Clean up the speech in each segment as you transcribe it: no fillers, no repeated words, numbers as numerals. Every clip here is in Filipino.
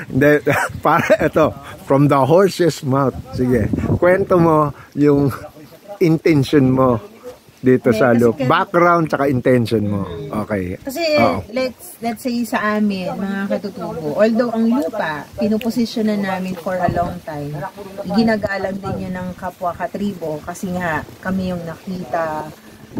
Hindi, para ito, from the horse's mouth. Sige, kwento mo yung intention mo dito sa loop. Background tsaka intention mo. Okay. Kasi let's say sa amin, mga katutubo, although ang lupa, pinuposisyonan namin for a long time, ginagalang din yun ng kapwa katribo kasi nga kami yung nakita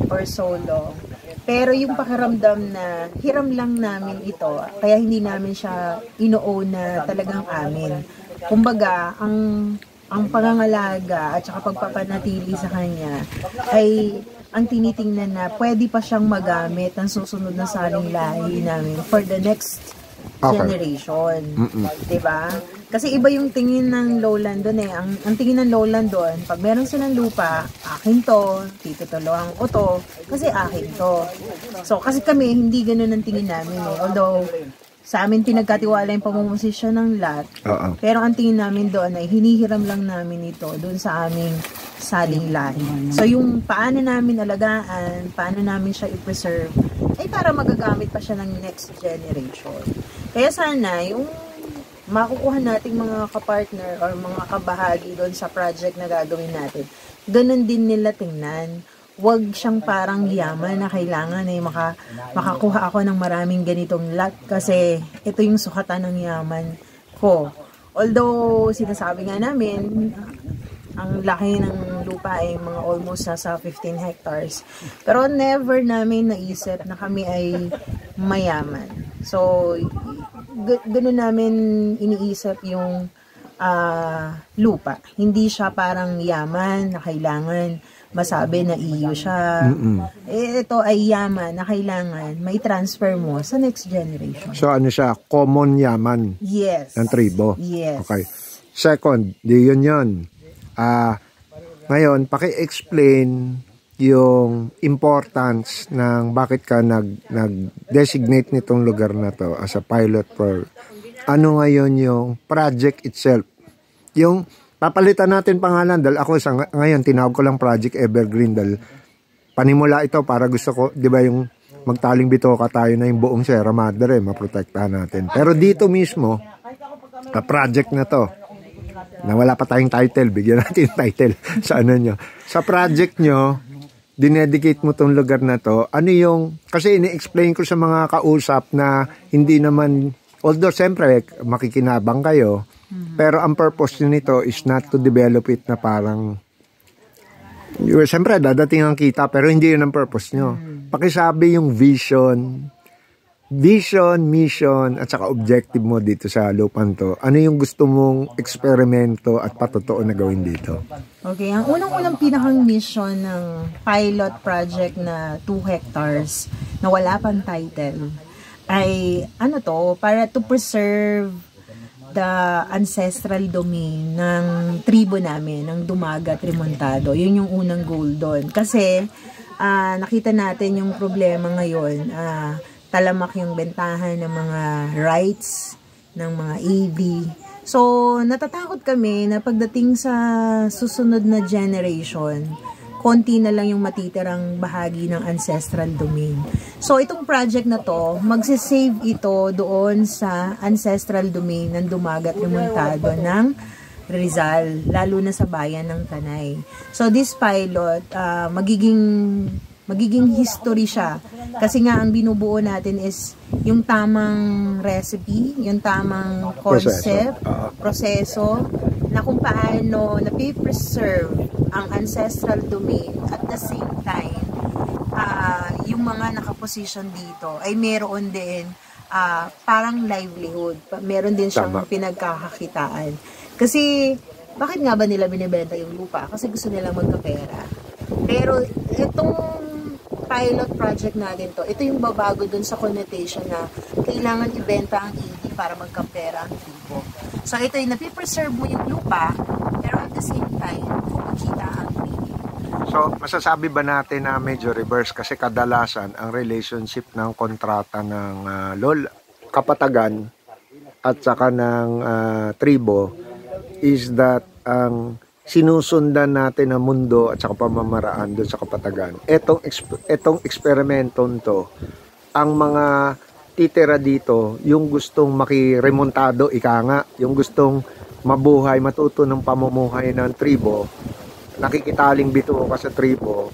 for so long. Pero yung pakiramdam na hiram lang namin ito, kaya hindi namin siya ino-own na talagang amin. Kumbaga, ang pangangalaga at saka pagpapanatili sa kanya ay ang tinitingnan na pwede pa siyang magamit ng susunod na saling lahi namin for the next generation. Diba? Kasi iba yung tingin ng lowland doon eh. Ang tingin ng lowland doon, pag meron silang lupa, akin to, titutuluhan ko to, kasi akin to. So, kasi kami, hindi ganun ang tingin namin eh. Although, sa amin pinagkatiwala yung pamumosisyon ng lot, pero ang tingin namin doon ay hinihiram lang namin ito doon sa aming saling lahi. So, yung paano namin alagaan, paano namin siya i-preserve, ay para magagamit pa siya ng next generation. Kaya sana, yung makukuha nating mga kapartner or mga kabahagi doon sa project na gagawin natin, ganun din nila tingnan. Huwag siyang parang yaman na kailangan ay makakuha ako ng maraming ganitong lot kasi ito yung sukatan ng yaman ko. Although, sinasabi nga namin, ang laki ng lupa ay mga almost nasa 15 hectares. Pero never namin naisip na kami ay mayaman. So, ganoon namin iniisip yung lupa. Hindi siya parang yaman na kailangan masabi na iyo siya. Ito ay yaman na kailangan may transfer mo sa next generation. So ano siya? Common yaman? Yes. Ng tribo? Yes. Okay. Second, di yun. Ngayon, paki-explain yung importance ng bakit ka nag-designate nitong lugar na to as a pilot for ano ngayon yung project itself. Yung papalitan natin pangalan dahil ako ngayon tinawag ko lang Project Evergreen dahil panimula ito para gusto ko, di ba yung magtaling bitoka tayo na yung buong Sierra Madre, maprotektahan natin. Pero dito mismo, project na to, na wala pa tayong title, bigyan natin yung title sa ano nyo. Sa project nyo, dinedicate mo tong lugar na to, ano yung, kasi ini-explain ko sa mga kausap na hindi naman, although siyempre makikinabang kayo, pero ang purpose nito is not to develop it na parang, siyempre dadating ang kita, pero hindi yun ang purpose nyo. Pakisabi yung vision, mission, at saka objective mo dito sa lupan to. Ano yung gusto mong eksperimento at patotoo na gawin dito? Okay, ang unang-unang pinakang mission ng pilot project na 2 hectares na wala pang title ay ano to, para to preserve the ancestral domain ng tribo namin, ng Dumagat Remontado. Yun yung unang goal doon. Kasi nakita natin yung problema ngayon, talamak yung bentahan ng mga rights, ng mga AV. So, natatakot kami na pagdating sa susunod na generation, konti na lang yung matitirang bahagi ng ancestral domain. So, itong project na to, magsisave ito doon sa ancestral domain ng Dumagat Remontado ng Rizal, lalo na sa bayan ng Tanay. So, this pilot, magiging history siya. Kasi nga, ang binubuo natin is yung tamang recipe, yung tamang concept, proseso, na kung paano na-preserve ang ancestral domain at the same time, yung mga nakaposition dito ay meron din parang livelihood. Meron din siyang pinagkakakitaan. Kasi, bakit nga ba nila binibenta yung lupa? Kasi gusto nilang magkapera. Pero, itong pilot project natin to, ito yung babago dun sa connotation na kailangan ibenta ang EV para magkapera ang tribo. So, ito yung napipreserve mo yung lupa, pero at the same time, kumikita ang tribo. So, masasabi ba natin na medyo reverse kasi kadalasan ang relationship ng kontrata ng kapatagan at saka ng tribo is that ang sinusundan natin ang mundo at saka pamamaraan doon sa kapatagan. Etong eksperimentong to, ang mga titira dito, yung gustong makiremontado, ika nga, yung gustong mabuhay, matuto ng pamumuhay ng tribo, nakikitaling bituo ka sa tribo,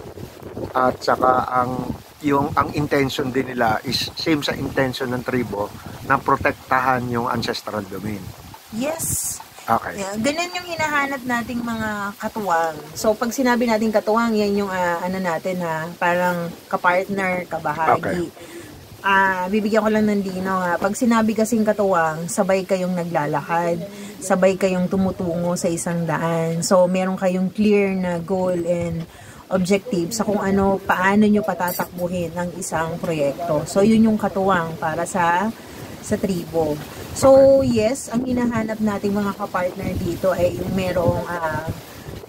at saka ang intention din nila is same sa intention ng tribo na protektahan yung ancestral domain. Yes. Okay. Yeah, ganun yung hinahanap nating mga katuwang. So, pag sinabi nating katuwang, yan yung ano natin parang kapartner, kabahagi. Bibigyan ko lang ng linaw ha. Pag sinabi kasing katuwang, sabay kayong naglalakad, sabay kayong tumutungo sa isang daan. So, meron kayong clear na goal and objective sa kung paano nyo patatakbuhin ang isang proyekto. So, yun yung katuwang para sa tribo. So, yes, ang hinahanap nating mga kapartner dito ay yung merong,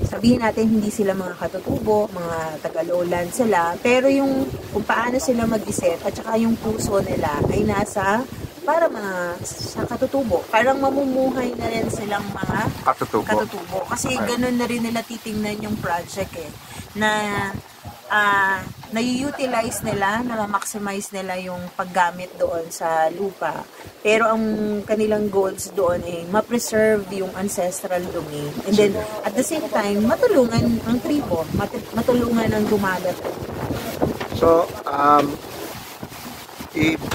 sabihin natin, hindi sila mga katutubo, mga taga-lowland sila, pero yung kung paano sila mag-isip at saka yung puso nila ay nasa para mga sa katutubo. Parang mamumuhay na rin silang mga katutubo. Kasi ganun na rin nila titingnan yung project na na-utilize nila, na-maximize nila yung paggamit doon sa lupa. Pero ang kanilang goals doon ay ma-preserve yung ancestral domain. And then, at the same time, matulungan ang tribo, matulungan ang dumagat. So,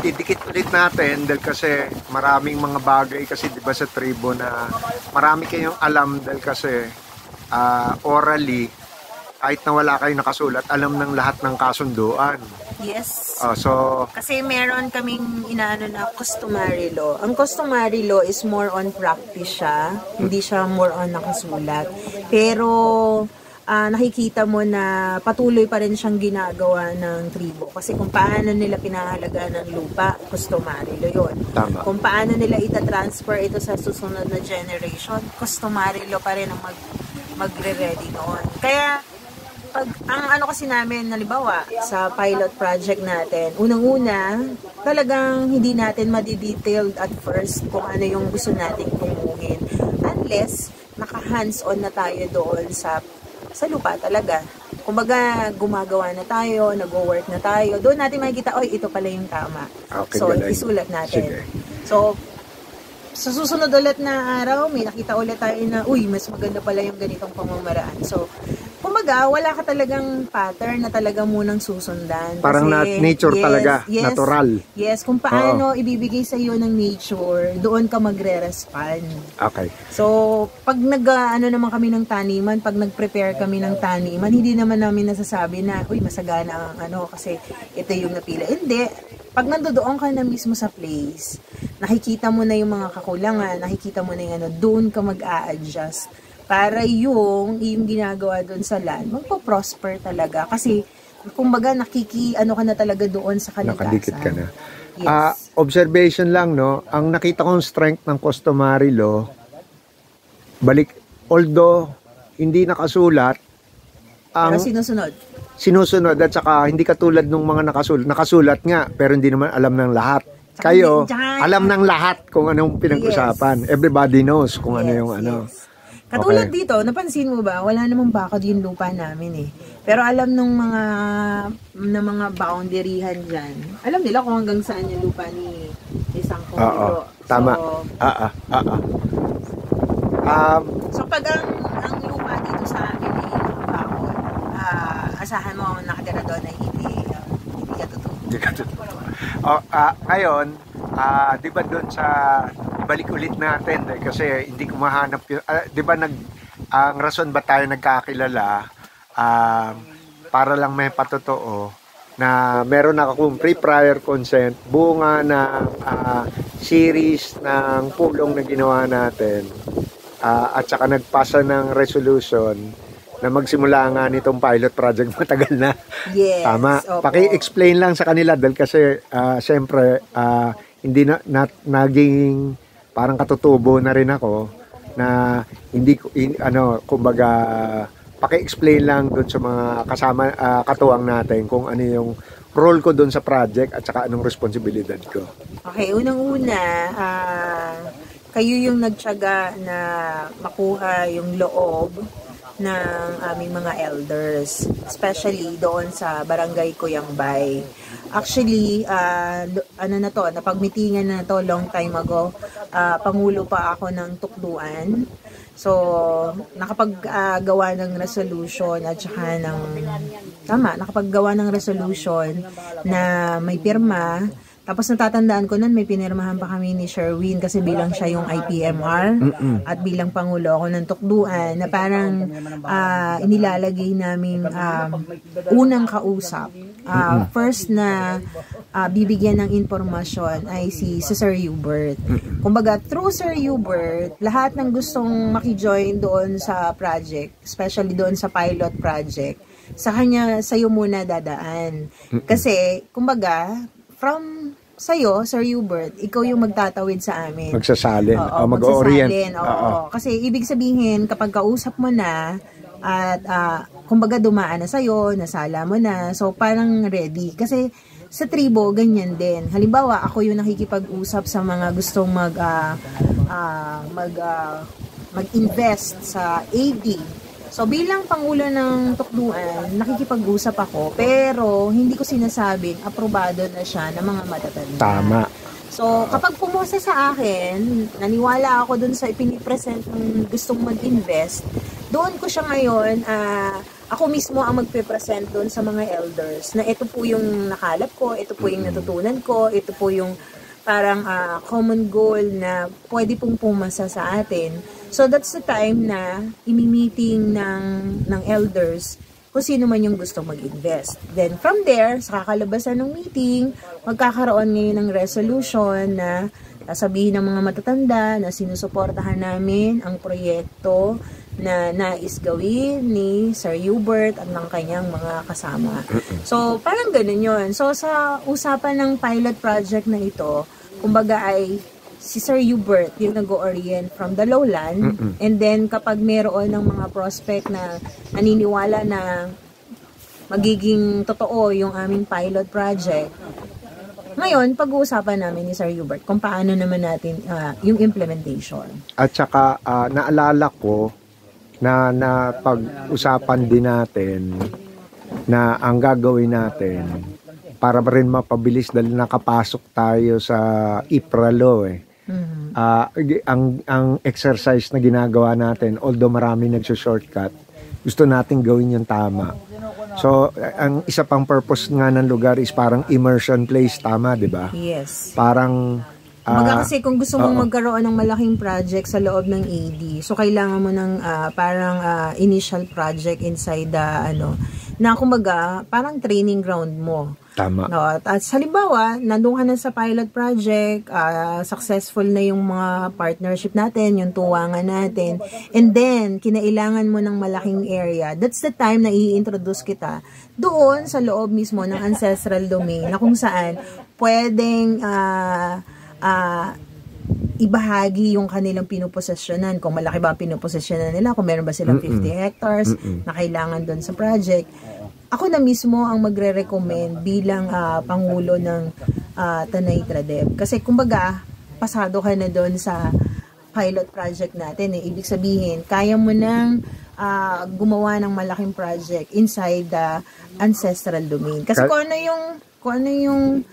idikit ulit natin dahil kasi maraming mga bagay kasi diba sa tribo na marami kayong alam dahil kasi orally, kahit na wala kayo nakasulat, alam ng lahat ng kasunduan. Yes. So, kasi meron kaming inaano na customary law. Ang customary law is more on practice siya. Hindi siya more on nakasulat. Pero, nakikita mo na patuloy pa rin siyang ginagawa ng tribo. Kasi kung paano nila pinahalagaan ng lupa, customary law yun. Tama. Kung paano nila ita-transfer ito sa susunod na generation, customary law pa rin ang magre-ready noon. Kaya, ang kasi namin, halimbawa, sa pilot project natin, unang-una, talagang hindi natin ma-detailed at first kung ano yung gusto nating tunguhin. Unless, naka-hands-on na tayo doon sa lupa talaga. Kumbaga, gumagawa na tayo, nag-work na tayo, doon natin makikita, oy, ito pala yung tama. Okay, so, galing. isulat natin. Sige. So, sa susunod ulit na araw, may nakita ulit tayo na, uy, mas maganda pala yung ganitong pamamaraan. So, kumbaga, wala ka talagang pattern na talaga munang susundan. Parang kasi, nature talaga, natural. Yes, kung paano ibibigay sa iyo ng nature, doon ka magre-respond. Okay. So, pag naman kami ng taniman, pag nag-prepare kami ng taniman, hindi naman namin nasasabi na, uy, masagana ang kasi ito yung napila. Hindi. Pag nandoon ka na mismo sa place, nakikita mo na yung mga kakulangan, nakikita mo na yung doon ka mag-a-adjust para yung ginagawa doon sa land, magpo-prosper talaga. Kasi, kumbaga, ka na talaga doon sa kalikasan. Nakadikit ka na. Yes. Observation lang, no? Ang nakita kong strength ng customary law, although hindi nakasulat, pero sinusunod at saka hindi katulad ng mga nakasulat nga, pero hindi naman alam ng lahat. Kayo, alam ng lahat kung anong pinag-usapan. Everybody knows kung ano yung Yes. Katulad dito, napansin mo ba, wala namang bakod yung lupa namin Pero alam ng mga boundaryhan dyan, alam nila kung hanggang saan yung lupa ni isang kumilo. Tama. So pag ang lupa dito sa amin bakod, asahan mo nakatira doon ay hindi ka totoo. Ngayon, di ba doon sa balik ulit natin kasi hindi ko mahanap yun. Di ba ang rason ba tayo nagkakilala para lang may patotoo na meron akong pre-prior consent, bunga ng series ng pulong na ginawa natin at saka nagpasa ng resolution na magsimula nga nitong pilot project matagal na. Yes. Tama. Opo. Paki-explain lang sa kanila dahil kasi siyempre hindi naging parang katutubo na rin ako na hindi kumbaga paki-explain lang doon sa mga kasama katuwang natin kung ano yung role ko doon sa project at saka anong responsibilidad ko. Okay, unang-una, kayo yung nagtiyaga na makuha yung loob ng aming mga elders, especially doon sa barangay Kuyambay. Actually, napagmitingan na to long time ago. Pangulo pa ako ng Tukduan. So, nakapaggawa ng resolution at saka nakapaggawa ng resolution na may pirma. Tapos natatandaan ko nun, may pinirmahan pa kami ni Sherwin kasi bilang siya yung IPMR at bilang Pangulo ako ng Tukduan na parang inilalagay namin unang kausap. First na bibigyan ng impormasyon ay si Sir Hubert. Kumbaga, through Sir Hubert, lahat ng gustong makijoin doon sa project, especially doon sa pilot project, sa'yo muna dadaan. Kasi, kumbaga, from sa'yo, Sir Hubert, ikaw yung magtatawid sa amin. Magsasalin. Mag-orient. Kasi ibig sabihin, kapag kausap mo na, at kumbaga dumaan na sa'yo, nasala mo na, so parang ready. Kasi sa tribo, ganyan din. Halimbawa, ako yung nakikipag-usap sa mga gustong mag-invest sa AD. So, bilang Pangulo ng Tukduan, nakikipag-usap ako, pero hindi ko sinasabing aprobado na siya ng mga matatanda. Tama. So, kapag pumose sa akin, naniwala ako dun sa ipinipresent ng gustong mag-invest, doon ko siya ngayon, ako mismo ang magpe-present doon sa mga elders, na ito po yung nakalap ko, ito po yung natutunan ko, ito po yung parang common goal na pwede pong pumasa sa atin. So that's the time na imi-meeting ng elders kung sino man yung gusto mag-invest. Then from there, sa kakalabasan ng meeting, magkakaroon ngayon ng resolution na sasabihin ng mga matatanda na sinusuportahan namin ang proyekto na nais gawin ni Sir Hubert at ng kanyang mga kasama. So parang ganun yun. So sa usapan ng pilot project na ito, kumbaga ay si Sir Hubert yung nag-orient from the lowland, and then kapag meron ng mga prospect na naniniwala na magiging totoo yung aming pilot project, ngayon pag-uusapan namin ni Sir Hubert kung paano naman natin yung implementation. At saka naalala ko na pag-usapan din natin na ang gagawin natin para rin mapabilis dahil nakapasok tayo sa IPRA-law ang exercise na ginagawa natin, although marami nagsushortcut, gusto natin gawin yung tama. So, ang isa pang purpose nga ng lugar is parang immersion place, tama, di ba? Yes. Parang kasi kung gusto mong magkaroon ng malaking project sa loob ng AD, so kailangan mo ng parang initial project inside na kumbaga parang training ground mo. Tama. No, at halimbawa, nandun ka na sa pilot project, successful na yung mga partnership natin, yung tuwangan natin, and then, kinailangan mo ng malaking area. That's the time na i-introduce kita doon sa loob mismo ng ancestral domain, na kung saan pwedeng ibahagi yung kanilang pinuposesyonan, kung malaki ba ang pinuposesyonan nila, kung meron ba silang 50 hectares na kailangan doon sa project. Ako na mismo ang magre-recommend bilang Pangulo ng Tanay Tradeb. Kasi kumbaga, pasado ka na doon sa pilot project natin. Ibig sabihin, kaya mo nang gumawa ng malaking project inside the ancestral domain. Kasi kung ano yung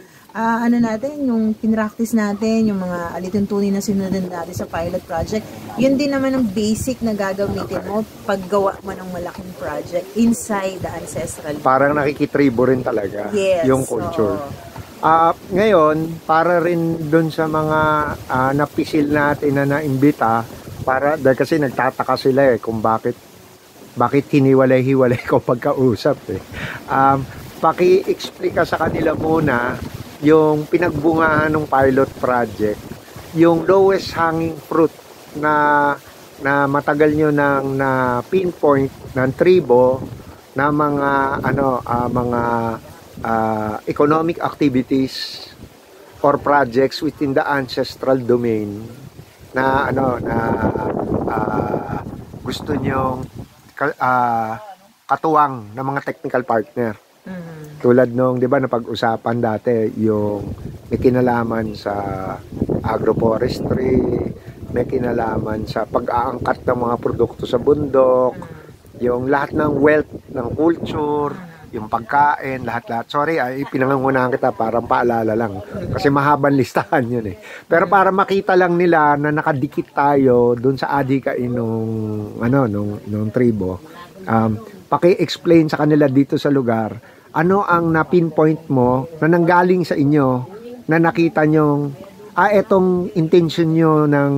natin, yung pinractice natin, yung mga alituntunin na sinundan natin sa pilot project, yun din naman ang basic na gagamitin mo paggawa mo ng malaking project inside the ancestral. Parang nakikitribo rin talaga yung culture. Ngayon, para rin dun sa mga napisil natin na naimbita, dahil kasi nagtataka sila kung bakit hiniwalay-hiwalay ko pagkausap paki-explica sa kanila muna yung pinagbungahan ng pilot project, yung lowest hanging fruit na matagal nyo nang na pinpoint ng tribo na mga mga economic activities or projects within the ancestral domain na gusto nyo katuwang ng mga technical partner. Tulad nung, di ba, napag-usapan dati yung may kinalaman sa agroforestry, may kinalaman sa pag-aangkat ng mga produkto sa bundok, yung lahat ng wealth ng culture, yung pagkain, lahat-lahat. Sorry, pinangungunahan kita, parang paalala lang. Kasi mahabang listahan yun eh. Pero para makita lang nila na nakadikit tayo dun sa adhikain nung tribo, paki-explain sa kanila dito sa lugar, ano ang na-pinpoint mo na nanggaling sa inyo, na nakita nyong, etong intention nyo ng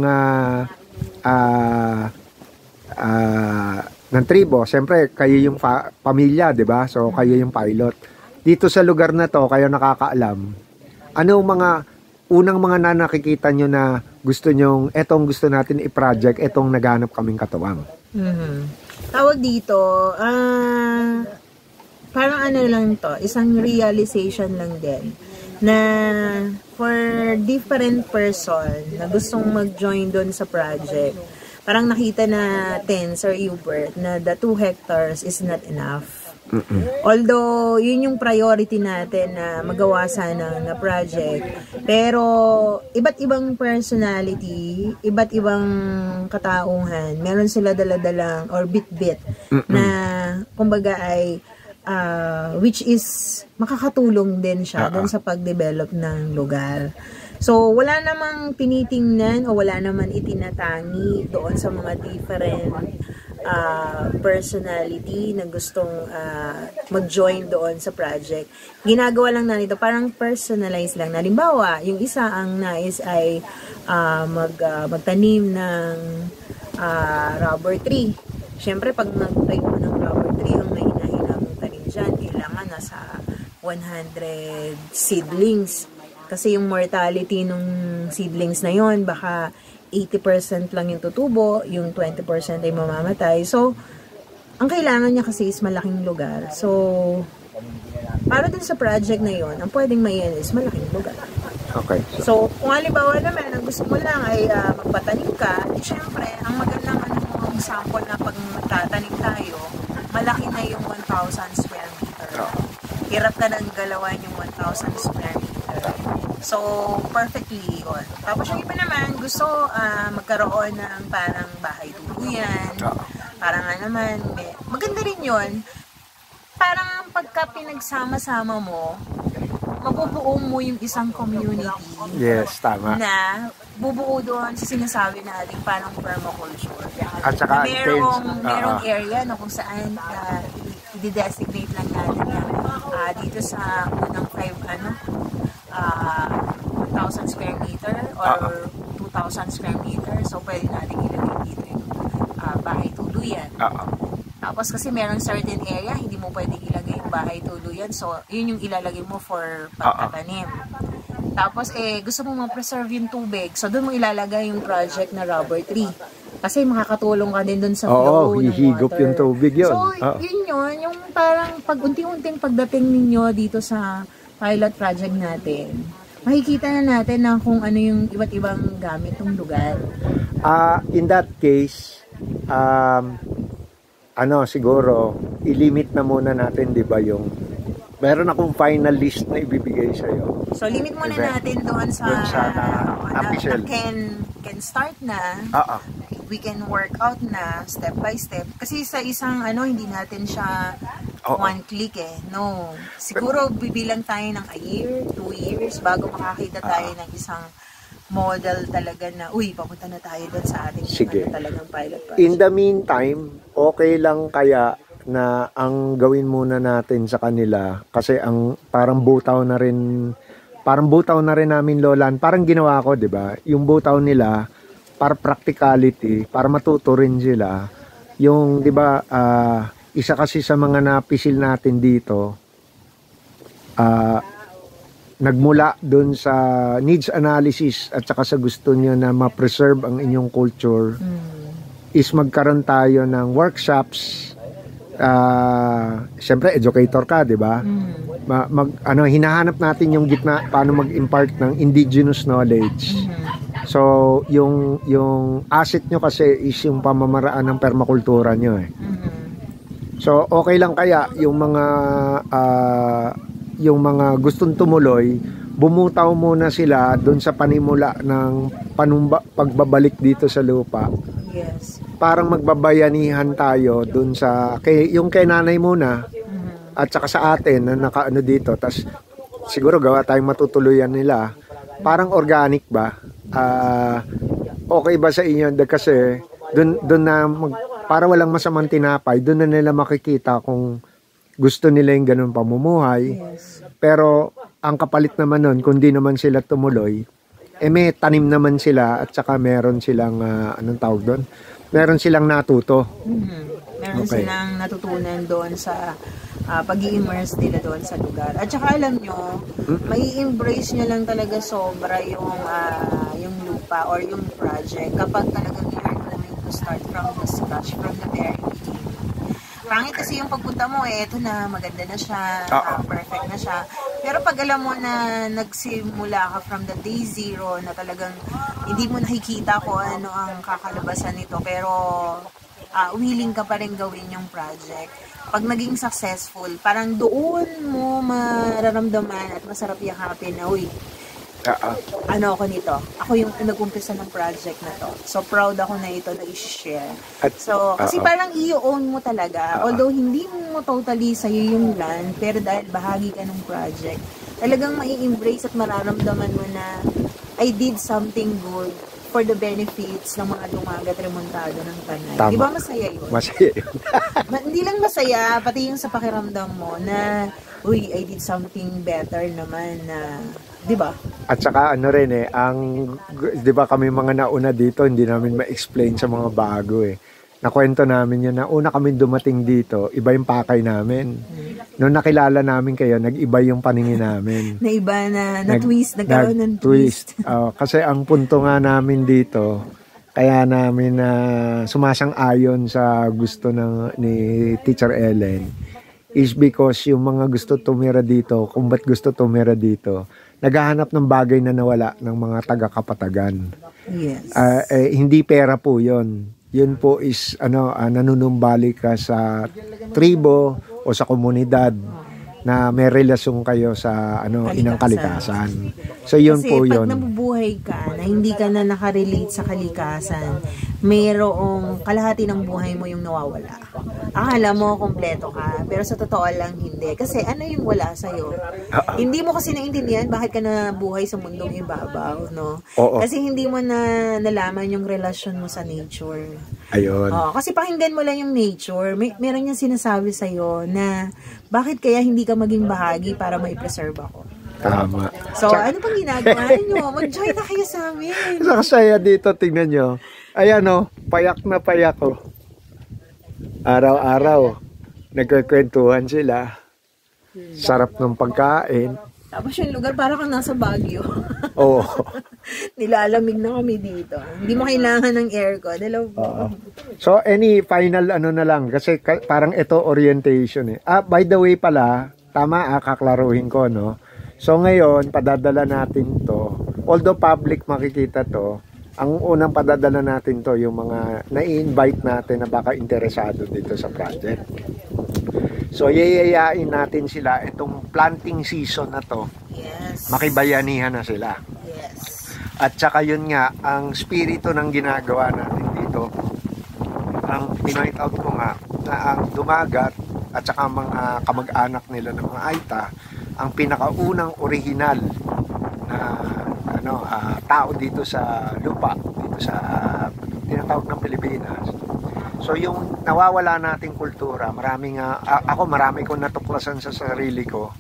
tribo. Siyempre, kayo yung pamilya, di ba? So, kayo yung pilot. Dito sa lugar na to, kayo nakakaalam. Ano mga unang mga nakikita nyo na gusto nyong, etong gusto natin i-project, etong naghanap kaming katuwang? Tawag dito, parang ano lang to, isang realization lang din na for different person na gustong mag-join doon sa project, parang nakita natin, Sir Hubert, na the 2 hectares is not enough. Although, yun yung priority natin na magawa sana na project. Pero, iba't ibang personality, iba't ibang katauhan, meron sila daladalang or bit-bit na, kumbaga ay, which is makakatulong din siya doon sa pag-develop ng lugar. So, wala namang tinitingnan o wala naman itinatangi doon sa mga different personality na gustong mag-join doon sa project. Ginagawa lang na nito, parang personalized lang. Halimbawa, yung isa ang nais ay magtanim ng rubber tree. Siyempre, pag nag-try mo ng rubber tree, ang may hinahinang tanim dyan, kailangan nasa 100 seedlings. Kasi yung mortality nung seedlings na yon, baka 80% lang yung tutubo, yung 20% ay mamamatay. So, ang kailangan niya kasi is malaking lugar. So, para dun sa project na yon, ang pwedeng mayan is malaking lugar. Okay. So, kung halimbawa naman, ang gusto mo lang ay magpatanim ka, di syempre, ang magandang sample na pag magtatanim tayo, malaki na yung 1,000 square meter. Hirap ka nang galawan yung 1,000 square meter. So, perfectly yun. Tapos yung iba naman, gusto magkaroon ng parang bahay tuluyan. Parang nga naman, maganda rin yun. Parang pagka pinagsama-sama mo, mabubuo mo yung isang community. Yes, tama. Na bubuo doon sa sinasabi natin parang permaculture. At saka merong area na kung saan i-designate lang natin yan. Dito sa unang 1,000 square meter or 2,000 square meter. So, pwede natin ilagay dito yung bahay tuluyan. Tapos kasi merong certain area, hindi mo pwede ilagay yung bahay tuluyan. So, yun yung ilalagay mo for pagtatanim. Tapos, gusto mo ma-preserve yung tubig. So, doon mo ilalagay yung project na rubber tree. Kasi makakatulong ka din doon sa flow ng hihigop water. Yung tubig yun. So, yun, yung parang unti-unting pagdating ninyo dito sa pilot project natin, makikita na natin na kung ano yung iba't ibang gamit ng lugar. In that case, siguro, ilimit na muna natin, di ba, yung meron akong final list na ibibigay sa'yo. So, limit muna natin doon sa can start na. We can work out na step by step. Kasi sa isang hindi natin siya one click No. Siguro bibilang tayo ng a year, 2 years bago makakita tayo ng isang model talaga na, papunta na tayo doon sa ating talagang pilot project. In the meantime, okay lang kaya na ang gawin muna natin sa kanila kasi ang parang butaw na rin namin Lolan, parang ginawa ko, 'di ba? Yung butaw nila para practicality, para matuto rin sila. Yung 'di ba, isa kasi sa mga napisil natin dito, nagmula doon sa needs analysis at saka sa gusto niyo na ma-preserve ang inyong culture, is magkaroon tayo ng workshops. Siyempre educator ka, 'di ba? Hinahanap natin yung gitna paano mag-impart ng indigenous knowledge. So, yung asset nyo kasi is yung pamamaraan ng permakultura nyo So, okay lang kaya yung mga gustong tumuloy, bumutaw muna sila doon sa panimula ng pagbabalik dito sa lupa Yes. Parang magbabayanihan tayo dun sa, yung kay nanay muna, at saka sa atin na nakaano dito, tas siguro gawa tayong matutuluyan nila. Parang organic ba? Okay ba sa inyo? Kasi dun na para walang masamang tinapay, dun na nila makikita kung gusto nila yung ganun pamumuhay. Yes. Pero ang kapalit naman nun, kung di naman sila tumuloy, may tanim naman sila at saka meron silang, anong tawag doon? Meron silang natuto. Meron silang natutunan doon sa pag-i-immerse nila doon sa lugar. At saka alam nyo, may embrace nyo lang talaga sobra yung lupa or yung project kapag talagang you're going to start from the scratch, from the very beginning. Pangit kasi yung pagpunta mo, eto na, maganda na siya, perfect na siya. Pero pag alam mo na nagsimula ka from the day zero, na talagang hindi mo nakikita kung ano ang kakalabasan nito, pero willing ka pa rin gawin yung project. Pag naging successful, parang doon mo mararamdaman at masarap yakapin na, uy, ano ako nito? Ako yung nag-umpisa ng project na to. So, proud ako na ito na i-share. So, kasi parang i-own mo talaga. Although, hindi mo totally sa'yo yung land, pero dahil bahagi ka ng project, talagang mai-embrace at mararamdaman mo na I did something good for the benefits ng mga dumagat remontado ng Tanay. Di ba masaya yun? Masaya yun. Hindi lang masaya, pati yung sa pakiramdam mo na, uy, I did something better naman na, di ba? At saka ano rin di ba kami mga nauna dito, hindi namin ma-explain sa mga bago Nakwento namin yun na una kami dumating dito, iba yung pakay namin. Noong nakilala namin kayo, nag-iba yung paningin namin. Naiba na-twist, nagkaroon ng twist. Kasi ang punto nga namin dito, kaya namin sumasang-ayon sa gusto ni Teacher Ellen, is because yung mga gusto tumira dito, kung ba't gusto tumira dito, naghahanap ng bagay na nawala ng mga taga-Kapatagan. Yes. Hindi pera po yun. Yun po is nanunumbalik ka sa tribo o sa komunidad na may relasyon kayo sa inang kalikasan. So yun kasi po yun. Kasi pag nabubuhay ka na hindi ka na nakarelate sa kalikasan, mayroong kalahati ng buhay mo yung nawawala. Akala mo kompleto ka, pero sa totoo lang hindi. Kasi ano yung wala sa'yo? Hindi mo kasi naintindihan bakit ka nabuhay sa mundong ibabaw, no? Kasi hindi mo na nalaman yung relasyon mo sa nature. Ayun. Kasi pakinggan mo lang yung nature. Meron niyang sinasabi sa'yo na bakit kaya hindi ka maging bahagi para mai-preserve ako. Tama. So, ano pang ginagawa nyo? Mag-join na kayo sa amin. Nakasaya dito, tingnan nyo. Ayan payak na payak Araw-araw, nagkakwentuhan sila. Sarap ng pagkain. Tapos yung lugar, parang kang nasa Baguio. Oo. Nilalamig na kami dito. Hindi mo kailangan ng aircon. So, any final na lang? Kasi parang ito orientation by the way pala, tama kaklaruhin ko, no? So, ngayon, padadala natin to. Although public makikita to, ang unang padadala natin to, yung mga na-invite natin na baka interesado dito sa project. So, yayayain natin sila itong planting season na to. Yes. Makibayanihan na sila. Yes. At saka yun nga, ang spirito ng ginagawa natin dito, ang pinoint out ko nga, na ang dumagat at saka mga kamag-anak nila ng mga Aita, ang pinakaunang original na tao dito sa lupa, dito sa tinatawag ng Pilipinas. So yung nawawala nating kultura, marami kong natuklasan sa sarili ko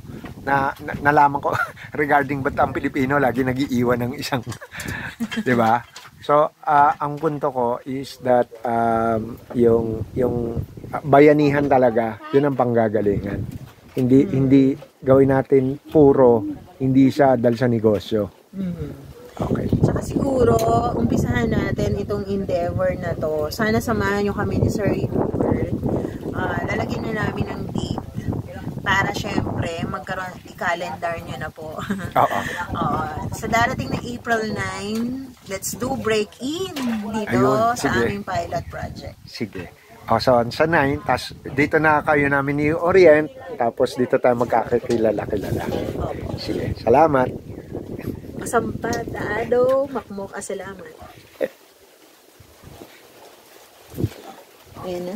na nalaman ko regarding ba't ang Pilipino lagi nag-iiwan ng isang, di ba? So ang punto ko is that yung bayanihan talaga, yun ang panggagalingan. Hindi gawin natin puro, hindi siya dahil sa negosyo. Okay. Saka siguro, umpisahan natin itong endeavor na to. Sana samahan nyo kami ni Sir Hubert. Lalagyan na namin ng date para syempre magkaroon, i-calendar nyo na po. Sa darating na April 9, let's do break-in dito sa aming pilot project. Sige. So, sa 9, tas dito na kayo namin i-orient, tapos dito tayo magkakilala-kilala. Sige, salamat. Masampat, makmok, asalamat. Ayan na.